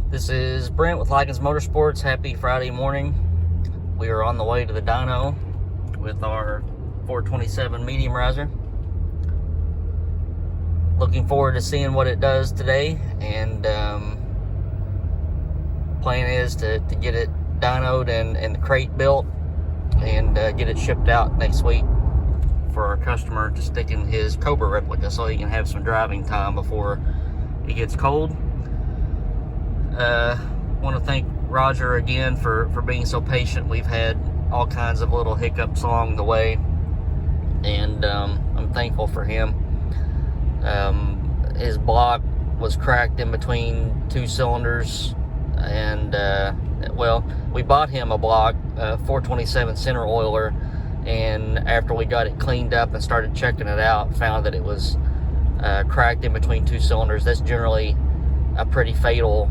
This is Brent with Lykins Motorsports. Happy Friday morning. We are on the way to the dyno with our 427 medium riser. Looking forward to seeing what it does today, and plan is to get it dynoed and the crate built and get it shipped out next week for our customer to stick in his Cobra replica so he can have some driving time before it gets cold. Want to thank Roger again for being so patient. We've had all kinds of little hiccups along the way, and I'm thankful for him. His block was cracked in between two cylinders, and well, we bought him a block, 427 center oiler, and after we got it cleaned up and started checking it out, found that it was cracked in between two cylinders. That's generally a pretty fatal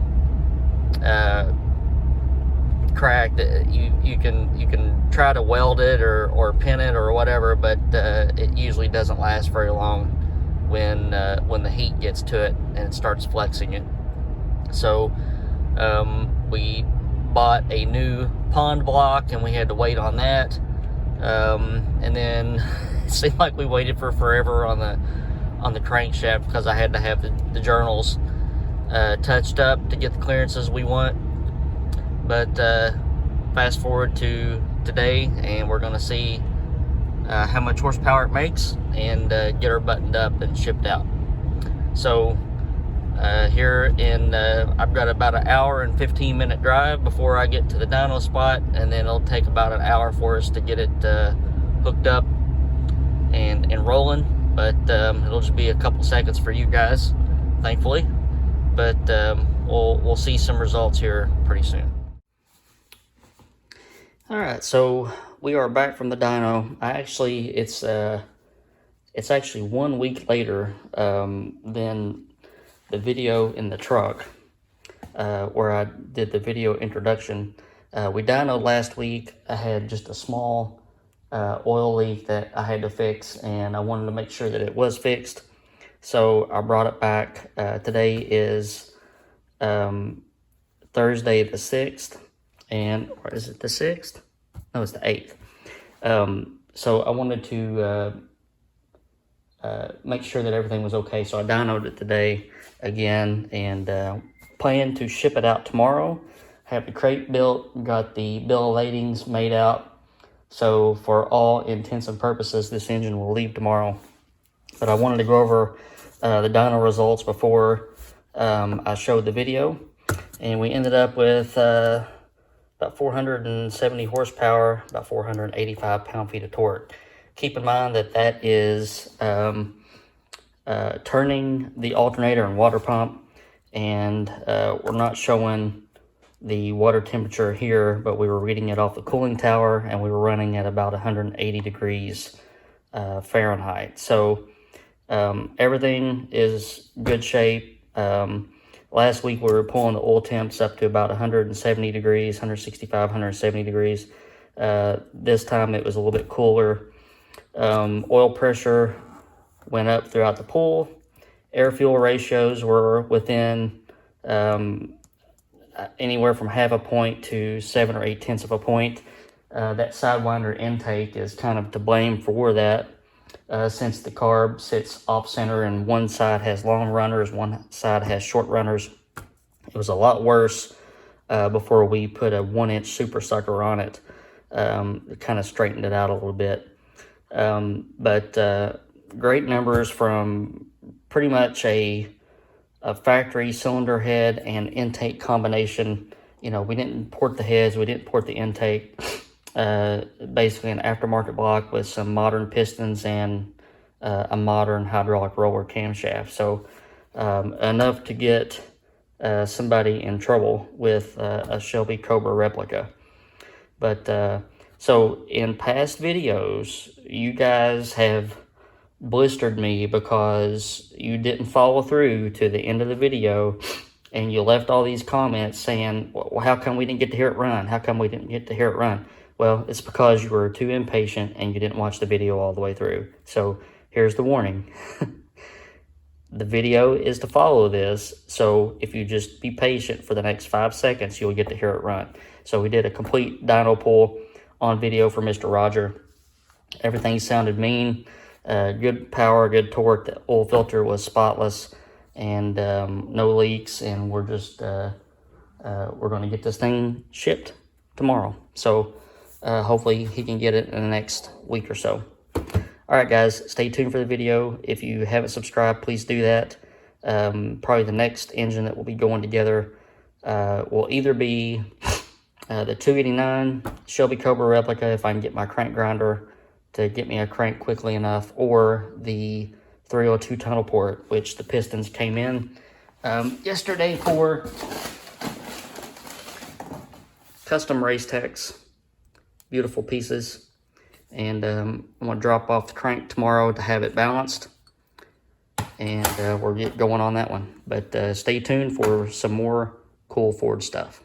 crack. That you can try to weld it or pin it or whatever, but it usually doesn't last very long when the heat gets to it and it starts flexing it. So we bought a new pond block, and we had to wait on that, and then it seemed like we waited for forever on the crankshaft because I had to have the journals touched up to get the clearances we want. But fast forward to today, and we're going to see how much horsepower it makes and get her buttoned up and shipped out. So here in I've got about an hour and 15-minute drive before I get to the dyno spot, and then it'll take about an hour for us to get it hooked up and rolling. But it'll just be a couple seconds for you guys, thankfully. But we'll see some results here pretty soon. All right, so we are back from the dyno. It's actually 1 week later than the video in the truck where I did the video introduction. We dynoed last week. I had just a small oil leak that I had to fix, and I wanted to make sure that it was fixed. So I brought it back. Today is Thursday the 6th, or is it the 6th? No, it's the 8th. So I wanted to make sure that everything was okay. So I dynoed it today again, and plan to ship it out tomorrow. Have the crate built, got the bill of ladings made out. So for all intents and purposes, this engine will leave tomorrow. But I wanted to go over the dyno results before I showed the video, and we ended up with about 470 horsepower, about 485 pound-feet of torque. Keep in mind that that is turning the alternator and water pump, and we're not showing the water temperature here, but we were reading it off the cooling tower, and we were running at about 180 degrees Fahrenheit. So everything is good shape. Last week we were pulling the oil temps up to about 170 degrees, 165, 170 degrees. This time it was a little bit cooler. Oil pressure went up throughout the pool. Air-fuel ratios were within anywhere from half a point to 7 or 8/10 of a point. That Sidewinder intake is kind of to blame for that. Since the carb sits off-center and one side has long runners, one side has short runners. It was a lot worse before we put a 1-inch super sucker on it. It kind of straightened it out a little bit. But great numbers from pretty much a factory cylinder head and intake combination. You know, we didn't port the heads, we didn't port the intake. Basically an aftermarket block with some modern pistons and a modern hydraulic roller camshaft. So enough to get somebody in trouble with a Shelby Cobra replica. But so in past videos, you guys have blistered me because you didn't follow through to the end of the video, and you left all these comments saying, well, how come we didn't get to hear it run? How come we didn't get to hear it run? Well, it's because you were too impatient and you didn't watch the video all the way through. So here's the warning. The video is to follow this, so if you just be patient for the next 5 seconds, you'll get to hear it run. So we did a complete dyno pull on video for Mr. Roger. Everything sounded mean, good power, good torque. The oil filter was spotless, and no leaks, and we're just we're going to get this thing shipped tomorrow. So hopefully he can get it in the next week or so. All right, guys, stay tuned for the video. If you haven't subscribed, please do that. Probably the next engine that will be going together will either be the 289 Shelby Cobra replica, if I can get my crank grinder to get me a crank quickly enough, or the 302 tunnel port, which the pistons came in yesterday for custom race techs. Beautiful pieces. And I'm going to drop off the crank tomorrow to have it balanced. And we'll get going on that one. But stay tuned for some more cool Ford stuff.